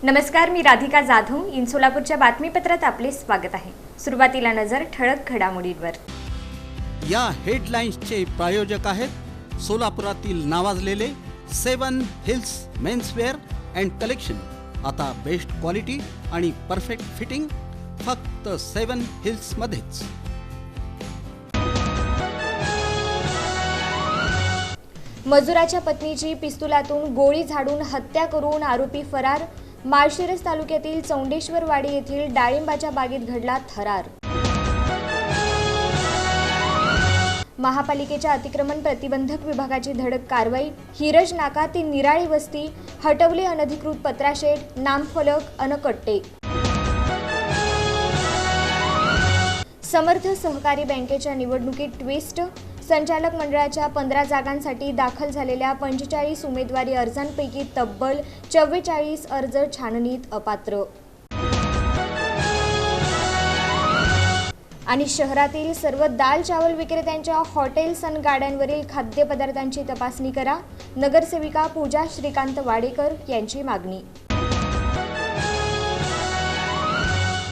नमस्कार, मी राधिका जाधव. इन सोलापूरच्या बातमीपत्रात आपले स्वागत आहे. सुरुवातीला नजर ठळक घडामोडींवर. या हेडलाईन्सचे प्रायोजक आहेत सोलापुरातील नावाजलेले 7 हिल्स मेन्सवेअर अँड कलेक्शन. आता बेस्ट क्वालिटी आणि परफेक्ट फिटिंग फक्त 7 हिल्स मध्येच. मजुराच्या पत्नीची पिस्तुलातून गोळी झाडून हत्या करून आरोपी फरार. माळशिरस तालुक्यातील चौंडेश्वरवाडी येथील डाळिंबाच्या बागेत घडला थरार. महापालिकेच्या अतिक्रमण प्रतिबंधक विभागाची धडक कारवाई. हिरज नाका ते निराळी वस्ती हटवले अनधिकृत पत्राशेड, नामफलक अन कट्टे. समर्थ सहकारी बँकेच्या निवडणुकीत ट्विस्ट. संचालक मंडळाच्या 15 जागांसाठी दाखल झालेल्या 45 उमेदवारी अर्जांपैकी तब्बल 44 अर्ज छाननीत अपात्र. आणि शहरातील सर्व दाल चावल विक्रेत्यांच्या हॉटेल्स आणि गाड्यांवरील खाद्यपदार्थांची तपासणी करा. नगरसेविका पूजा श्रीकांत वाडेकर यांची मागणी.